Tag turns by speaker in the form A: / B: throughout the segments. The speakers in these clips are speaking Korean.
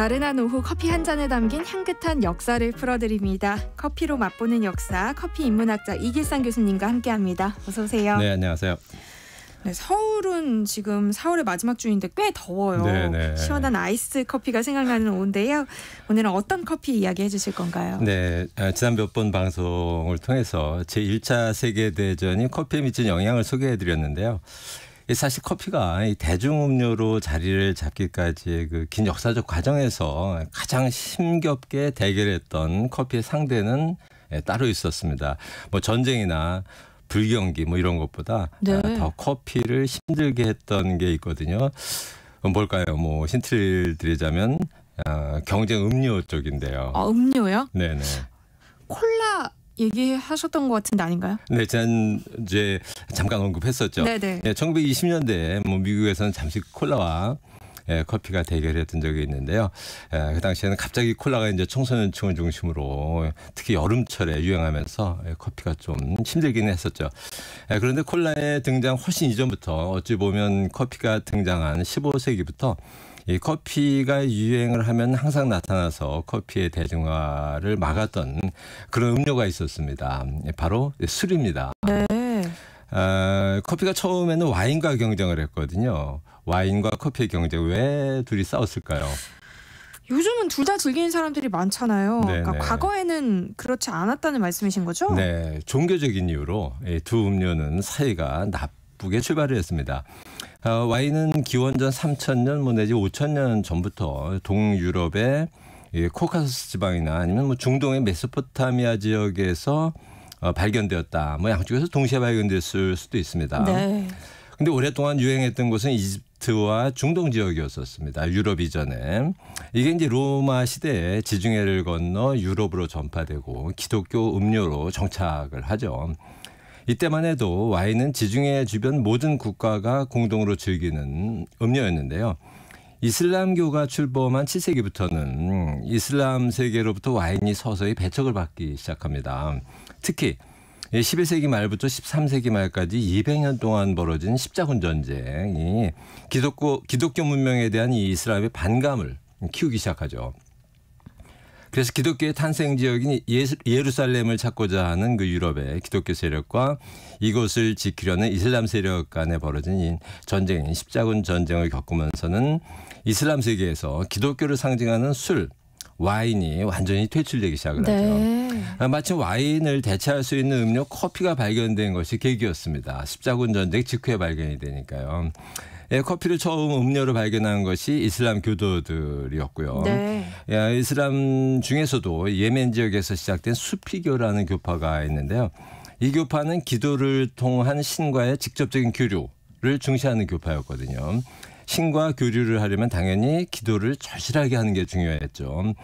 A: 나른한 오후 커피 한 잔에 담긴 향긋한 역사를 풀어드립니다. 커피로 맛보는 역사, 커피 인문학자 이길상 교수님과 함께합니다. 어서 오세요.
B: 네, 안녕하세요.
A: 네, 서울은 지금 4월의 마지막 주인데 꽤 더워요.
B: 네네.
A: 시원한 아이스 커피가 생각나는 오후인데요. 오늘은 어떤 커피 이야기 해주실 건가요?
B: 네, 지난 몇 번 방송을 통해서 제1차 세계대전이 커피에 미친 영향을 소개해드렸는데요. 사실 커피가 대중음료로 자리를 잡기까지의 그 긴 역사적 과정에서 가장 힘겹게 대결했던 커피의 상대는 따로 있었습니다. 뭐 전쟁이나 불경기 뭐 이런 것보다
A: 네.
B: 더 커피를 힘들게 했던 게 있거든요. 뭘까요? 뭐 힌트를 드리자면 경쟁 음료 쪽인데요.
A: 음료요?
B: 네네.
A: 콜라 얘기하셨던 것 같은데 아닌가요?
B: 네, 지난주에 잠깐 언급했었죠.
A: 네네.
B: 1920년대 뭐 미국에서는 잠시 콜라와 커피가 대결했던 적이 있는데요. 그 당시에는 갑자기 콜라가 이제 청소년층을 중심으로 특히 여름철에 유행하면서 커피가 좀 힘들기는 했었죠. 그런데 콜라의 등장 훨씬 이전부터 어찌 보면 커피가 등장한 15세기부터 이 커피가 유행을 하면 항상 나타나서 커피의 대중화를 막았던 그런 음료가 있었습니다. 바로 술입니다.
A: 네.
B: 커피가 처음에는 와인과 경쟁을 했거든요. 와인과 커피의 경쟁, 왜 둘이 싸웠을까요?
A: 요즘은 둘 다 즐기는 사람들이 많잖아요.
B: 네네.
A: 그러니까 과거에는 그렇지 않았다는 말씀이신 거죠?
B: 네, 종교적인 이유로 이 두 음료는 사이가 나쁘게 출발을 했습니다. 와인은 기원전 3,000년 내지 5,000년 전부터 동유럽의 코카소스 지방이나 아니면 뭐 중동의 메소포타미아 지역에서 발견되었다. 뭐 양쪽에서 동시에 발견됐을 수도 있습니다.
A: 네.
B: 근데 오랫동안 유행했던 곳은 이집트와 중동 지역이었었습니다. 유럽 이전에. 이게 이제 로마 시대에 지중해를 건너 유럽으로 전파되고 기독교 음료로 정착을 하죠. 이때만 해도 와인은 지중해 주변 모든 국가가 공동으로 즐기는 음료였는데요. 이슬람교가 출범한 7세기부터는 이슬람 세계로부터 와인이 서서히 배척을 받기 시작합니다. 특히 11세기 말부터 13세기 말까지 200년 동안 벌어진 십자군 전쟁이 기독교 문명에 대한 이 이슬람의 반감을 키우기 시작하죠. 그래서 기독교의 탄생 지역인 예루살렘을 찾고자 하는 그 유럽의 기독교 세력과 이곳을 지키려는 이슬람 세력 간에 벌어진 이 전쟁인 십자군 전쟁을 겪으면서는 이슬람 세계에서 기독교를 상징하는 술, 와인이 완전히 퇴출되기 시작을 하죠. 마침 와인을 대체할 수 있는 음료 커피가 발견된 것이 계기였습니다. 십자군 전쟁 직후에 발견이 되니까요. 커피를 처음 음료로 발견한 것이 이슬람 교도들이었고요.
A: 네.
B: 이슬람 중에서도 예멘 지역에서 시작된 수피교라는 교파가 있는데요. 이 교파는 기도를 통한 신과의 직접적인 교류를 중시하는 교파였거든요. 신과 교류를 하려면 당연히 기도를 절실하게 하는 게 중요했죠.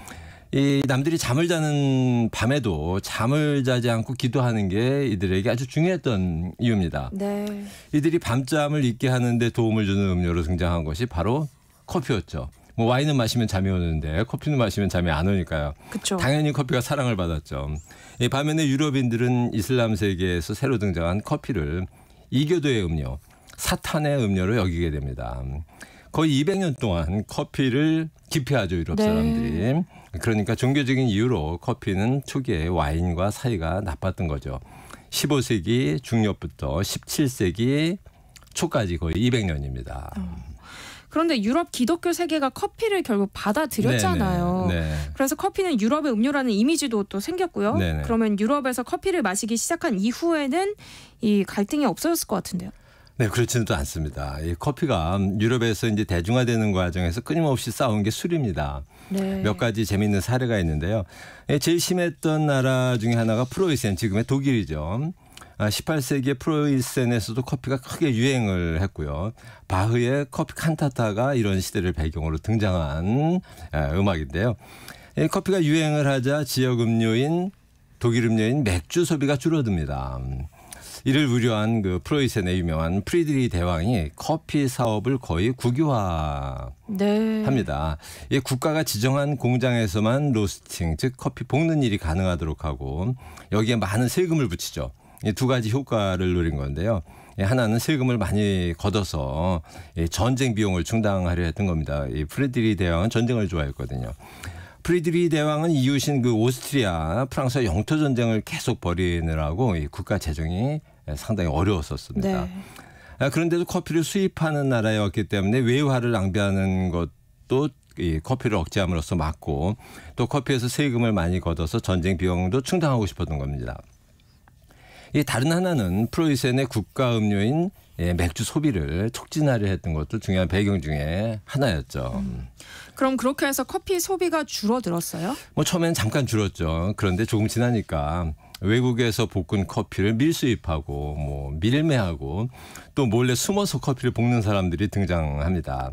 B: 이 남들이 잠을 자는 밤에도 잠을 자지 않고 기도하는 게 이들에게 아주 중요했던 이유입니다.
A: 네.
B: 이들이 밤잠을 잊게 하는데 도움을 주는 음료로 등장한 것이 바로 커피였죠. 뭐 와인은 마시면 잠이 오는데 커피는 마시면 잠이 안 오니까요.
A: 그쵸.
B: 당연히 커피가 사랑을 받았죠. 이 반면에 유럽인들은 이슬람 세계에서 새로 등장한 커피를 이교도의 음료, 사탄의 음료로 여기게 됩니다. 거의 200년 동안 커피를 기피하죠, 유럽 사람들이.
A: 네.
B: 그러니까 종교적인 이유로 커피는 초기에 와인과 사이가 나빴던 거죠. 15세기 중엽부터 17세기 초까지 거의 200년입니다.
A: 그런데 유럽 기독교 세계가 커피를 결국 받아들였잖아요.
B: 네네. 네.
A: 그래서 커피는 유럽의 음료라는 이미지도 또 생겼고요.
B: 네네.
A: 그러면 유럽에서 커피를 마시기 시작한 이후에는 이 갈등이 없어졌을 것 같은데요.
B: 네, 그렇지는 또 않습니다. 이 커피가 유럽에서 이제 대중화되는 과정에서 끊임없이 싸운 게 술입니다.
A: 네.
B: 몇 가지 재미있는 사례가 있는데요. 제일 심했던 나라 중에 하나가 프로이센, 지금의 독일이죠. 18세기에 프로이센에서도 커피가 크게 유행을 했고요. 바흐의 커피 칸타타가 이런 시대를 배경으로 등장한 음악인데요. 커피가 유행을 하자 지역 음료인 독일 음료인 맥주 소비가 줄어듭니다. 이를 우려한 그 프로이센의 유명한 프리드리 대왕이 커피 사업을 거의 국유화합니다. 이 국가가 지정한 공장에서만 로스팅, 즉 커피 볶는 일이 가능하도록 하고 여기에 많은 세금을 붙이죠. 이 두 가지 효과를 노린 건데요. 하나는 세금을 많이 걷어서 전쟁 비용을 충당하려 했던 겁니다. 이 프레드리히 대왕은 전쟁을 좋아했거든요. 프리드리히 대왕은 이웃인 그 오스트리아, 프랑스와 영토 전쟁을 계속 벌이느라고 이 국가 재정이 상당히 어려웠었습니다. 네. 그런데도 커피를 수입하는 나라였기 때문에 외화를 낭비하는 것도 이 커피를 억제함으로써 막고 또 커피에서 세금을 많이 걷어서 전쟁 비용도 충당하고 싶었던 겁니다. 이 다른 하나는 프로이센의 국가 음료인 맥주 소비를 촉진하려 했던 것도 중요한 배경 중에 하나였죠.
A: 그럼 그렇게 해서 커피 소비가 줄어들었어요?
B: 뭐 처음에는 잠깐 줄었죠. 그런데 조금 지나니까 외국에서 볶은 커피를 밀수입하고 뭐 밀매하고 또 몰래 숨어서 커피를 볶는 사람들이 등장합니다.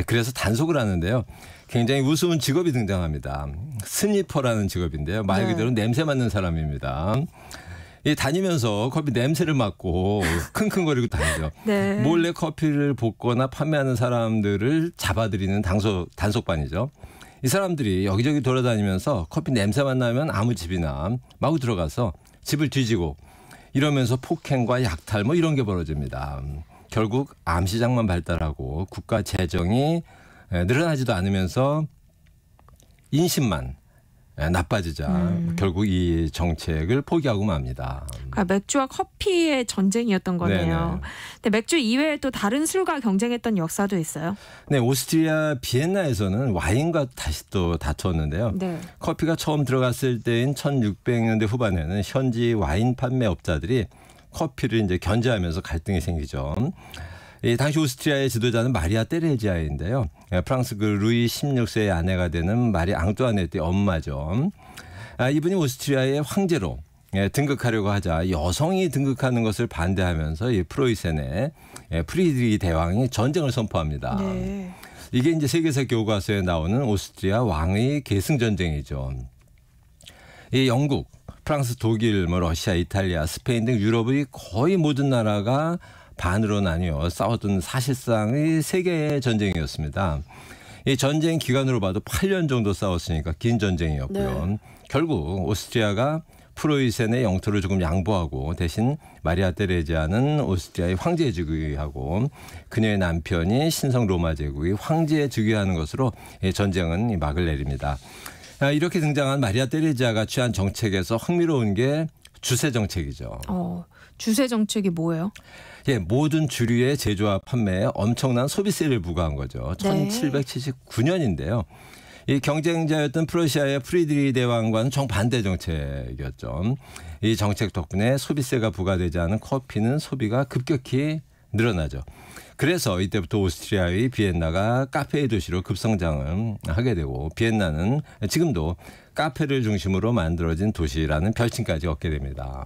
B: 그래서 단속을 하는데요. 굉장히 우스운 직업이 등장합니다. 스니퍼라는 직업인데요. 말 그대로 냄새 맡는 사람입니다. 다니면서 커피 냄새를 맡고 킁킁거리고 다니죠. 네. 몰래 커피를 볶거나 판매하는 사람들을 잡아들이는 단속반이죠. 이 사람들이 여기저기 돌아다니면서 커피 냄새만 나면 아무 집이나 마구 들어가서 집을 뒤지고 이러면서 폭행과 약탈 뭐 이런 게 벌어집니다. 결국 암시장만 발달하고 국가 재정이 늘어나지도 않으면서 인심만 나빠지자 결국 이 정책을 포기하고 맙니다.
A: 그러니까 맥주와 커피의 전쟁이었던 거네요. 네네. 근데 맥주 이외에 또 다른 술과 경쟁했던 역사도 있어요?
B: 네, 오스트리아 비엔나에서는 와인과 다시 또 다투었는데요. 네. 커피가 처음 들어갔을 때인 1600년대 후반에는 현지 와인 판매업자들이 커피를 이제 견제하면서 갈등이 생기죠. 당시 오스트리아의 지도자는 마리아 테레지아인데요. 프랑스 그 루이 16세의 아내가 되는 마리 앙뚜아네트의 엄마죠. 이분이 오스트리아의 황제로 등극하려고 하자 여성이 등극하는 것을 반대하면서 이 프로이센의 프리드리히 대왕이 전쟁을 선포합니다. 네. 이게 이제 세계사 교과서에 나오는 오스트리아 왕의 계승 전쟁이죠. 이 영국, 프랑스, 독일, 뭐 러시아, 이탈리아, 스페인 등 유럽의 거의 모든 나라가 반으로 나뉘어 싸웠던 사실상의 세계의 전쟁이었습니다. 이 전쟁 기간으로 봐도 8년 정도 싸웠으니까 긴 전쟁이었고요. 네. 결국 오스트리아가 프로이센의 영토를 조금 양보하고 대신 마리아 테레지아는 오스트리아의 황제에 즉위하고 그녀의 남편이 신성 로마 제국의 황제에 즉위하는 것으로 전쟁은 막을 내립니다. 이렇게 등장한 마리아 테레지아가 취한 정책에서 흥미로운 게 주세 정책이죠.
A: 주세 정책이 뭐예요?
B: 모든 주류의 제조와 판매에 엄청난 소비세를 부과한 거죠. 네. 1779년인데요. 이 경쟁자였던 프러시아의 프리드리히 대왕과는 정반대 정책이었죠. 이 정책 덕분에 소비세가 부과되지 않은 커피는 소비가 급격히 늘어나죠. 그래서 이때부터 오스트리아의 비엔나가 카페의 도시로 급성장을 하게 되고 비엔나는 지금도 카페를 중심으로 만들어진 도시라는 별칭까지 얻게 됩니다.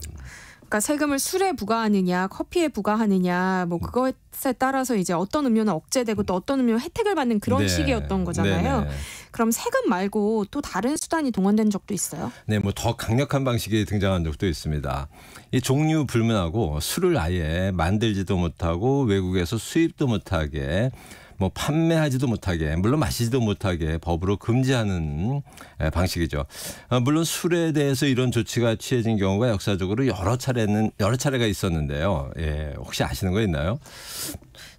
A: 그러니까 세금을 술에 부과하느냐 커피에 부과하느냐 뭐 그것에 따라서 이제 어떤 음료는 억제되고 또 어떤 음료는 혜택을 받는 그런 식이었던 거잖아요. 네네. 그럼 세금 말고 또 다른 수단이 동원된 적도 있어요?
B: 네, 뭐 더 강력한 방식이 등장한 적도 있습니다. 이 종류 불문하고 술을 아예 만들지도 못하고 외국에서 수입도 못하게 뭐 판매하지도 못하게 물론 마시지도 못하게 법으로 금지하는 방식이죠. 물론 술에 대해서 이런 조치가 취해진 경우가 역사적으로 여러 차례가 있었는데요. 혹시 아시는 거 있나요?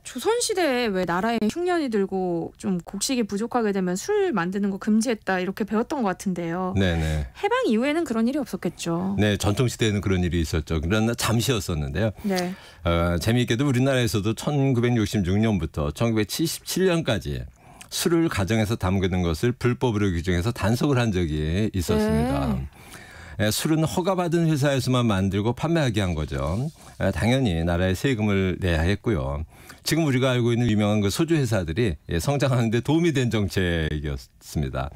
A: 조선시대에 왜 나라에 흉년이 들고 좀 곡식이 부족하게 되면 술 만드는 거 금지했다 이렇게 배웠던 것 같은데요. 네네. 해방 이후에는 그런 일이 없었겠죠.
B: 네, 전통시대에는 그런 일이 있었죠. 그러나 잠시였었는데요. 네. 재미있게도 우리나라에서도 1966년부터 1977년까지 술을 가정에서 담그는 것을 불법으로 규정해서 단속을 한 적이 있었습니다. 네. 술은 허가받은 회사에서만 만들고 판매하게 한 거죠. 당연히 나라에 세금을 내야 했고요. 지금 우리가 알고 있는 유명한 그 소주 회사들이 성장하는 데 도움이 된 정책이었습니다.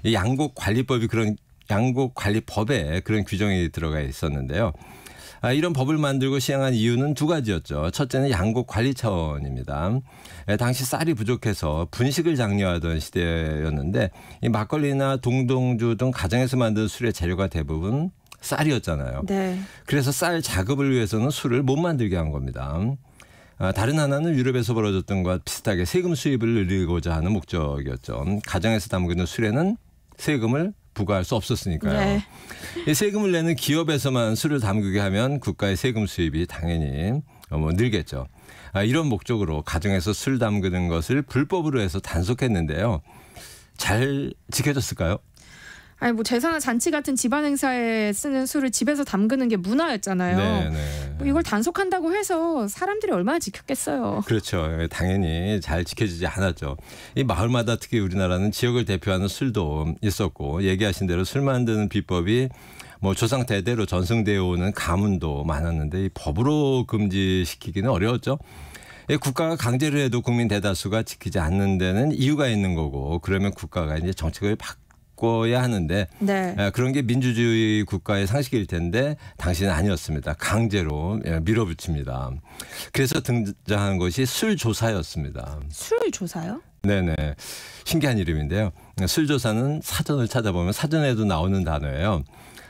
B: 이 양곡관리법에 그런 규정이 들어가 있었는데요. 이런 법을 만들고 시행한 이유는 두 가지였죠. 첫째는 양곡 관리 차원입니다. 당시 쌀이 부족해서 분식을 장려하던 시대였는데 이 막걸리나 동동주 등 가정에서 만든 술의 재료가 대부분 쌀이었잖아요. 네. 그래서 쌀 작업을 위해서는 술을 못 만들게 한 겁니다. 다른 하나는 유럽에서 벌어졌던 것과 비슷하게 세금 수입을 늘리고자 하는 목적이었죠. 가정에서 담그는 술에는 세금을 부과할 수 없었으니까요. 네. 이 세금을 내는 기업에서만 술을 담그게 하면 국가의 세금 수입이 당연히 뭐 늘겠죠. 이런 목적으로 가정에서 술 담그는 것을 불법으로 해서 단속했는데요. 잘 지켜졌을까요?
A: 아니 뭐 제사나 잔치 같은 집안 행사에 쓰는 술을 집에서 담그는 게 문화였잖아요.
B: 네네.
A: 뭐 이걸 단속한다고 해서 사람들이 얼마나 지켰겠어요.
B: 그렇죠. 당연히 잘 지켜지지 않았죠. 이 마을마다 특히 우리나라는 지역을 대표하는 술도 있었고 얘기하신 대로 술 만드는 비법이 뭐 조상 대대로 전승되어 오는 가문도 많았는데 이 법으로 금지시키기는 어려웠죠. 국가가 강제를 해도 국민 대다수가 지키지 않는 데는 이유가 있는 거고 그러면 국가가 이제 정책을 바꿔야 하는데
A: 네.
B: 그런 게 민주주의 국가의 상식일 텐데 당시는 아니었습니다. 강제로 밀어붙입니다. 그래서 등장한 것이 술조사였습니다.
A: 술조사요?
B: 네네. 신기한 이름인데요. 술조사는 사전을 찾아보면 사전에도 나오는 단어예요.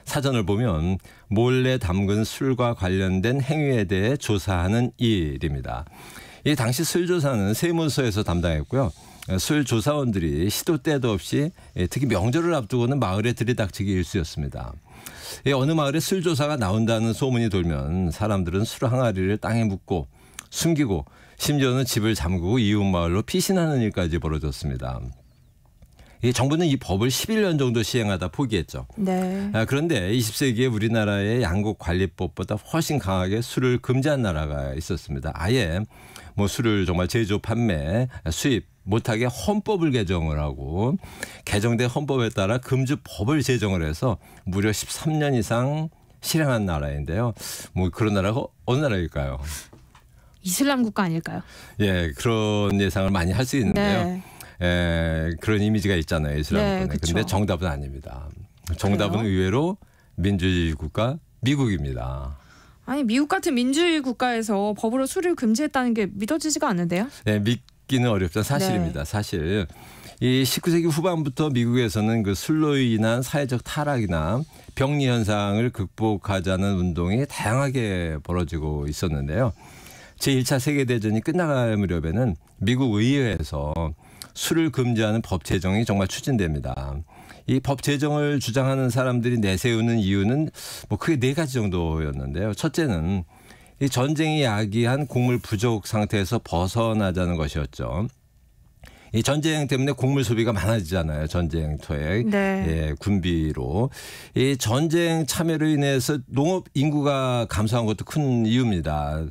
B: 사전을 보면 몰래 담근 술과 관련된 행위에 대해 조사하는 일입니다. 이 당시 술조사는 세무서에서 담당했고요. 술조사원들이 시도 때도 없이 특히 명절을 앞두고는 마을에 들이닥치기 일쑤였습니다. 어느 마을에 술조사가 나온다는 소문이 돌면 사람들은 술 항아리를 땅에 묻고 숨기고 심지어는 집을 잠그고 이웃 마을로 피신하는 일까지 벌어졌습니다. 정부는 이 법을 11년 정도 시행하다 포기했죠.
A: 네.
B: 그런데 20세기에 우리나라의 양국관리법보다 훨씬 강하게 술을 금지한 나라가 있었습니다. 아예 뭐 술을 정말 제조, 판매, 수입 못하게 헌법을 개정을 하고 개정된 헌법에 따라 금주법을 제정을 해서 무려 13년 이상 실행한 나라인데요. 뭐 그런 나라가 어느 나라일까요?
A: 이슬람 국가 아닐까요?
B: 예, 그런 예상을 많이 할 수 있는데요.
A: 네.
B: 그런 이미지가 있잖아요. 이슬람 국가. 그런데 정답은 아닙니다. 정답은
A: 그래요?
B: 의외로 민주주의 국가 미국입니다.
A: 아니 미국 같은 민주주의 국가에서 법으로 술을 금지했다는 게 믿어지지가 않는데요?
B: 네, 믿기는 어렵다. 사실입니다.
A: 네.
B: 사실 이 19세기 후반부터 미국에서는 그 술로 인한 사회적 타락이나 병리 현상을 극복하자는 운동이 다양하게 벌어지고 있었는데요. 제1차 세계대전이 끝나갈 무렵에는 미국 의회에서 술을 금지하는 법 제정이 정말 추진됩니다. 이 법 제정을 주장하는 사람들이 내세우는 이유는 뭐 크게 4가지 정도였는데요. 첫째는 이 전쟁이 야기한 곡물 부족 상태에서 벗어나자는 것이었죠. 이 전쟁 때문에 곡물 소비가 많아지잖아요. 전쟁터에
A: 네.
B: 군비로. 이 전쟁 참여로 인해서 농업 인구가 감소한 것도 큰 이유입니다.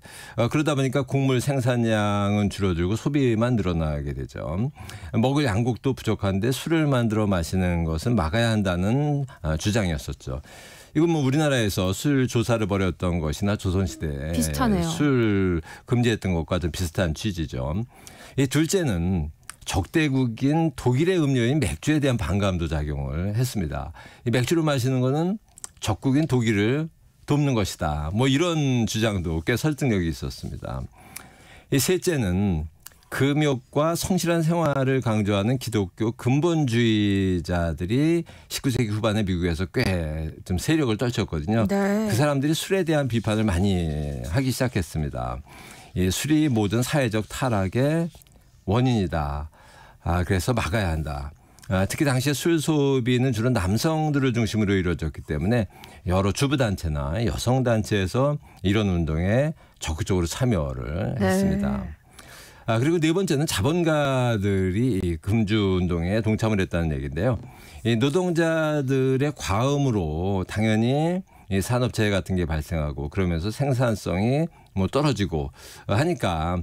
B: 그러다 보니까 곡물 생산량은 줄어들고 소비만 늘어나게 되죠. 먹을 양국도 부족한데 술을 만들어 마시는 것은 막아야 한다는 주장이었었죠. 이건 뭐 우리나라에서 술 조사를 벌였던 것이나 조선시대에
A: 비슷하네요.
B: 술 금지했던 것과 좀 비슷한 취지죠. 이 둘째는 적대국인 독일의 음료인 맥주에 대한 반감도 작용을 했습니다. 이 맥주를 마시는 거는 적국인 독일을 돕는 것이다. 뭐 이런 주장도 꽤 설득력이 있었습니다. 이 셋째는 금욕과 성실한 생활을 강조하는 기독교 근본주의자들이 19세기 후반에 미국에서 꽤 좀 세력을 떨쳤거든요.
A: 네.
B: 그 사람들이 술에 대한 비판을 많이 하기 시작했습니다. 이 술이 모든 사회적 타락의 원인이다. 그래서 막아야 한다. 특히 당시에 술 소비는 주로 남성들을 중심으로 이루어졌기 때문에 여러 주부단체나 여성단체에서 이런 운동에 적극적으로 참여를 했습니다. 그리고 4번째는 자본가들이 이 금주운동에 동참을 했다는 얘기인데요. 이 노동자들의 과음으로 당연히 이 산업재해 같은 게 발생하고 그러면서 생산성이 뭐 떨어지고 하니까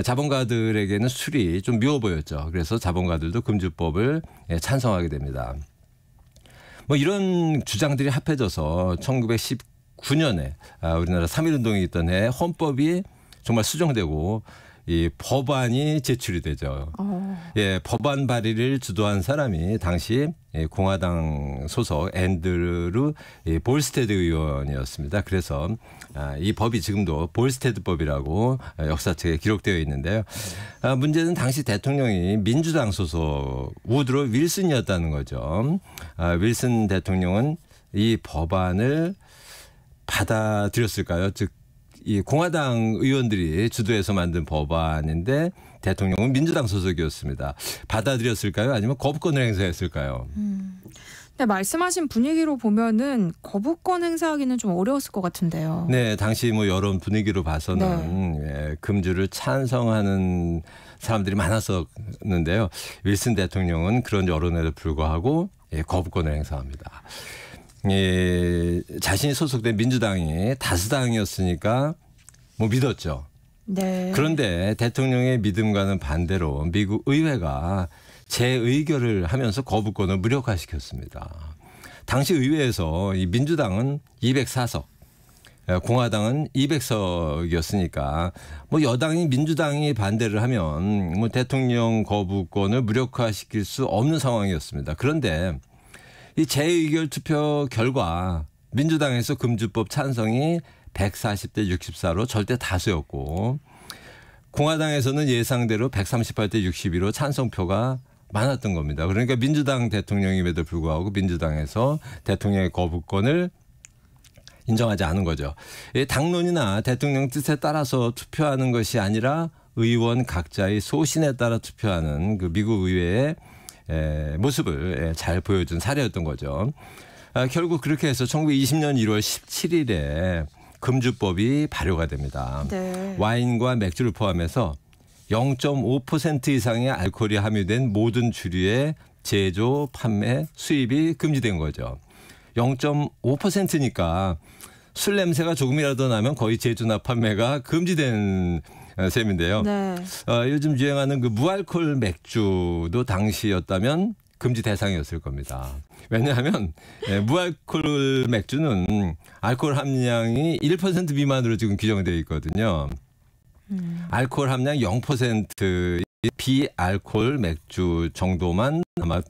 B: 자본가들에게는 술이 좀 미워 보였죠. 그래서 자본가들도 금주법을 찬성하게 됩니다. 뭐 이런 주장들이 합해져서 1919년에 우리나라 3.1운동이 있던 해 헌법이 정말 수정되고 이 법안이 제출이 되죠. 예, 법안 발의를 주도한 사람이 당시 공화당 소속 앤드루 볼스테드 의원이었습니다. 그래서 이 법이 지금도 볼스테드법이라고 역사책에 기록되어 있는데요. 문제는 당시 대통령이 민주당 소속 우드로 윌슨이었다는 거죠. 윌슨 대통령은 이 법안을 받아들였을까요? 즉 이 공화당 의원들이 주도해서 만든 법안인데 대통령은 민주당 소속이었습니다. 받아들였을까요? 아니면 거부권을 행사했을까요?
A: 네, 말씀하신 분위기로 보면은 거부권 행사하기는 좀 어려웠을 것 같은데요.
B: 네, 당시 뭐 여론 분위기로 봐서는 예, 금주를 찬성하는 사람들이 많았었는데요. 윌슨 대통령은 그런 여론에도 불구하고 예, 거부권을 행사합니다. 예, 자신이 소속된 민주당이 다수당이었으니까 뭐 믿었죠.
A: 네.
B: 그런데 대통령의 믿음과는 반대로 미국 의회가 재의결을 하면서 거부권을 무력화시켰습니다. 당시 의회에서 이 민주당은 204석, 공화당은 200석이었으니까 뭐 여당이 민주당이 반대를 하면 뭐 대통령 거부권을 무력화시킬 수 없는 상황이었습니다. 그런데 이 재의결 투표 결과 민주당에서 금주법 찬성이 140대 64로 절대 다수였고 공화당에서는 예상대로 138대 62로 찬성표가 많았던 겁니다. 그러니까 민주당 대통령임에도 불구하고 민주당에서 대통령의 거부권을 인정하지 않은 거죠. 당론이나 대통령 뜻에 따라서 투표하는 것이 아니라 의원 각자의 소신에 따라 투표하는 그 미국 의회의 모습을 잘 보여준 사례였던 거죠. 결국 그렇게 해서 1920년 1월 17일에 금주법이 발효가 됩니다.
A: 네.
B: 와인과 맥주를 포함해서 0.5% 이상의 알코올이 함유된 모든 주류의 제조, 판매, 수입이 금지된 거죠. 0.5%니까 술 냄새가 조금이라도 나면 거의 제조나 판매가 금지된 셈인데요.
A: 네.
B: 요즘 유행하는 그 무알콜 맥주도 당시였다면 금지 대상이었을 겁니다. 왜냐하면 무알콜 맥주는 알코올 함량이 1% 미만으로 지금 규정되어 있거든요. 알코올 함량 0%의 비알코올 맥주 정도만 아마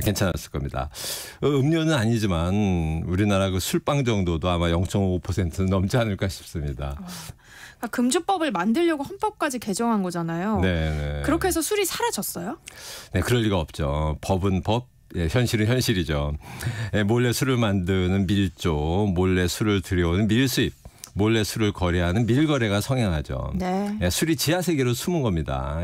B: 괜찮았을 겁니다. 음료는 아니지만 우리나라 그 술빵 정도도 아마 0.5%는 넘지 않을까 싶습니다.
A: 그러니까 금주법을 만들려고 헌법까지 개정한 거잖아요.
B: 네.
A: 그렇게 해서 술이 사라졌어요?
B: 네, 그럴 리가 없죠. 법은 법, 현실은 현실이죠. 몰래 술을 만드는 밀조, 몰래 술을 들여오는 밀수입, 몰래 술을 거래하는 밀거래가 성행하죠.
A: 네.
B: 술이 지하세계로 숨은 겁니다.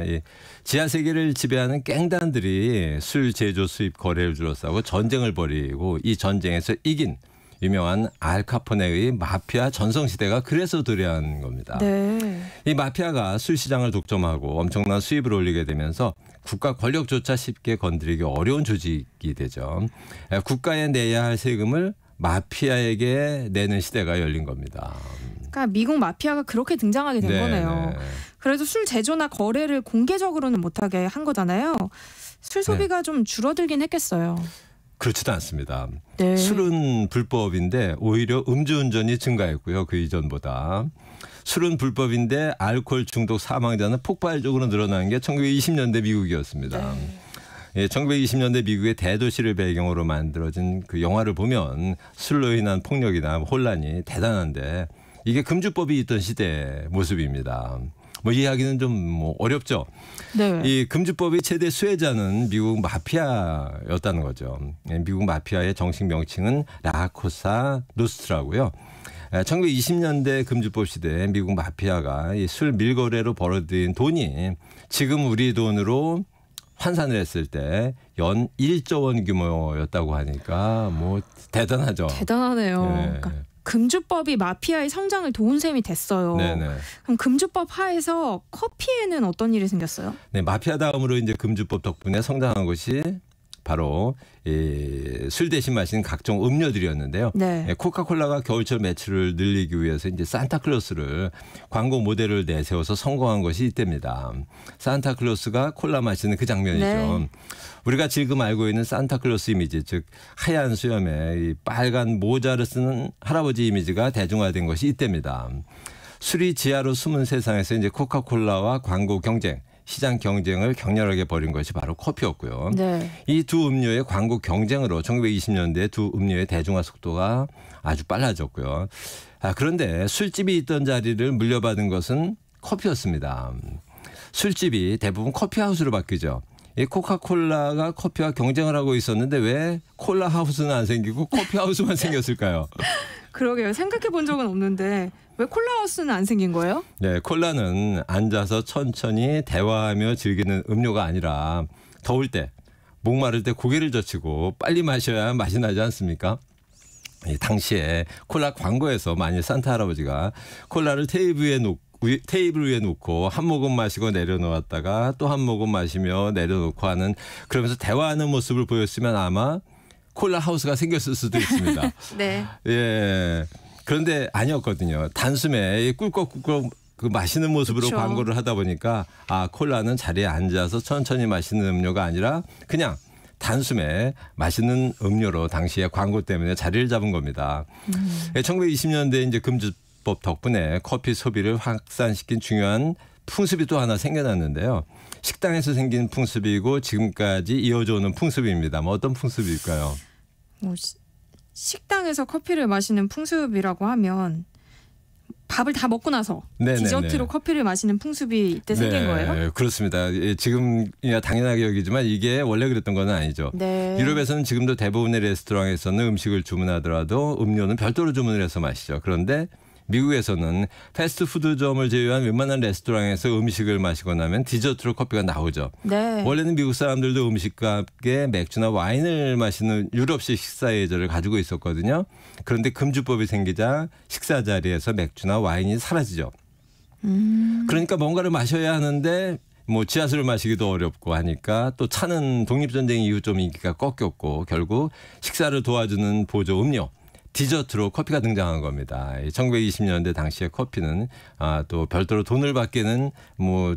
B: 지하세계를 지배하는 갱단들이 술 제조, 수입, 거래를 둘러싸고 전쟁을 벌이고 이 전쟁에서 이긴 유명한 알카포네의 마피아 전성시대가 그래서 도래한 겁니다.
A: 네.
B: 이 마피아가 술 시장을 독점하고 엄청난 수입을 올리게 되면서 국가 권력조차 쉽게 건드리기 어려운 조직이 되죠. 국가에 내야 할 세금을 마피아에게 내는 시대가 열린 겁니다.
A: 그러니까 미국 마피아가 그렇게 등장하게 된 거네요. 그래도 술 제조나 거래를 공개적으로는 못하게 한 거잖아요. 술 소비가 좀 줄어들긴 했겠어요.
B: 그렇지도 않습니다.
A: 네.
B: 술은 불법인데 오히려 음주운전이 증가했고요. 그 이전보다. 술은 불법인데 알코올 중독 사망자는 폭발적으로 늘어난 게 1920년대 미국이었습니다. 네. 1920년대 미국의 대도시를 배경으로 만들어진 그 영화를 보면 술로 인한 폭력이나 혼란이 대단한데 이게 금주법이 있던 시대의 모습입니다. 뭐 이해하기는 좀 어렵죠.
A: 네.
B: 이 금주법의 최대 수혜자는 미국 마피아였다는 거죠. 미국 마피아의 정식 명칭은 라코사 노스트라고요. 1920년대 금주법 시대에 미국 마피아가 이 술 밀거래로 벌어들인 돈이 지금 우리 돈으로 환산을 했을 때 연 1조 원 규모였다고 하니까 뭐 대단하죠.
A: 대단하네요.
B: 네.
A: 그러니까 금주법이 마피아의 성장을 도운 셈이 됐어요.
B: 네네.
A: 그럼 금주법 하에서 커피에는 어떤 일이 생겼어요?
B: 네, 마피아 다음으로 이제 금주법 덕분에 성장한 것이 바로 술 대신 마시는 각종 음료들이었는데요.
A: 네.
B: 코카콜라가 겨울철 매출을 늘리기 위해서 이제 산타클로스를 광고 모델을 내세워서 성공한 것이 이때입니다. 산타클로스가 콜라 마시는 그 장면이죠.
A: 네.
B: 우리가 지금 알고 있는 산타클로스 이미지, 즉 하얀 수염에 이 빨간 모자를 쓰는 할아버지 이미지가 대중화된 것이 이때입니다. 술이 지하로 숨은 세상에서 이제 코카콜라와 광고 경쟁, 시장 경쟁을 격렬하게 벌인 것이 바로 커피였고요.
A: 네.
B: 이 두 음료의 광고 경쟁으로 1920년대 두 음료의 대중화 속도가 아주 빨라졌고요. 그런데 술집이 있던 자리를 물려받은 것은 커피였습니다. 술집이 대부분 커피하우스로 바뀌죠. 이 코카콜라가 커피와 경쟁을 하고 있었는데 왜 콜라 하우스는 안 생기고 커피 하우스만 생겼을까요?
A: 그러게요. 생각해 본 적은 없는데 왜 콜라하우스는 안 생긴 거예요?
B: 네, 콜라는 앉아서 천천히 대화하며 즐기는 음료가 아니라 더울 때 목마를 때 고개를 젖히고 빨리 마셔야 맛이 나지 않습니까? 당시에 콜라 광고에서 많이 산타 할아버지가 콜라를 테이블 위에 놓고 한 모금 마시고 내려놓았다가 또 한 모금 마시며 내려놓고 하는, 그러면서 대화하는 모습을 보였으면 아마 콜라 하우스가 생겼을 수도 있습니다.
A: 네.
B: 예. 그런데 아니었거든요. 단숨에 꿀꺽꿀꺽 그 마시는 모습으로
A: 그쵸.
B: 광고를 하다 보니까 콜라는 자리에 앉아서 천천히 마시는 음료가 아니라 그냥 단숨에 맛있는 음료로 당시에 광고 때문에 자리를 잡은 겁니다. 1920년대 이제 금주법 덕분에 커피 소비를 확산시킨 중요한 풍습이 또 하나 생겨났는데요. 식당에서 생긴 풍습이고 지금까지 이어져 오는 풍습입니다. 어떤 풍습일까요?
A: 식당에서 커피를 마시는 풍습이라고 하면 밥을 다 먹고 나서
B: 네네네.
A: 디저트로 커피를 마시는 풍습이 이때 생긴 거예요?
B: 그렇습니다. 지금 당연하게 여기지만 이게 원래 그랬던 건 아니죠.
A: 네.
B: 유럽에서는 지금도 대부분의 레스토랑에서는 음식을 주문하더라도 음료는 별도로 주문을 해서 마시죠. 그런데 미국에서는 패스트푸드점을 제외한 웬만한 레스토랑에서 음식을 마시고 나면 디저트로 커피가 나오죠.
A: 네.
B: 원래는 미국 사람들도 음식과 함께 맥주나 와인을 마시는 유럽식 식사 예절을 가지고 있었거든요. 그런데 금주법이 생기자 식사 자리에서 맥주나 와인이 사라지죠. 그러니까 뭔가를 마셔야 하는데 지하수를 마시기도 어렵고 하니까 또 차는 독립전쟁 이후 좀 인기가 꺾였고 결국 식사를 도와주는 보조 음료, 디저트로 커피가 등장한 겁니다. 1920년대 당시에 커피는 또 별도로 돈을 받기는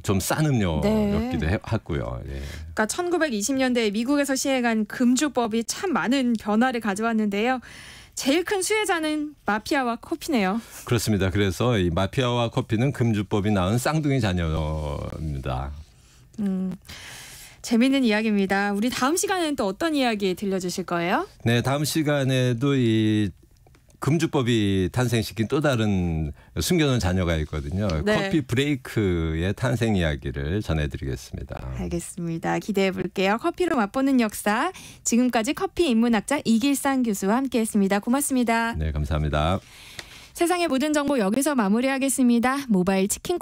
B: 좀 싼 음료였기도 했고요. 예.
A: 그러니까 1920년대 미국에서 시행한 금주법이 참 많은 변화를 가져왔는데요. 제일 큰 수혜자는 마피아와 커피네요.
B: 그렇습니다. 그래서 이 마피아와 커피는 금주법이 낳은 쌍둥이 자녀입니다.
A: 재미있는 이야기입니다. 우리 다음 시간에는 또 어떤 이야기 들려주실 거예요?
B: 네, 다음 시간에도 이 금주법이 탄생시킨 또 다른 숨겨놓은 자녀가 있거든요.
A: 네.
B: 커피 브레이크의 탄생 이야기를 전해드리겠습니다.
A: 알겠습니다. 기대해 볼게요. 커피로 맛보는 역사. 지금까지 커피 인문학자 이길상 교수와 함께했습니다. 고맙습니다.
B: 네, 감사합니다.
A: 세상의 모든 정보 여기서 마무리하겠습니다. 모바일 치킨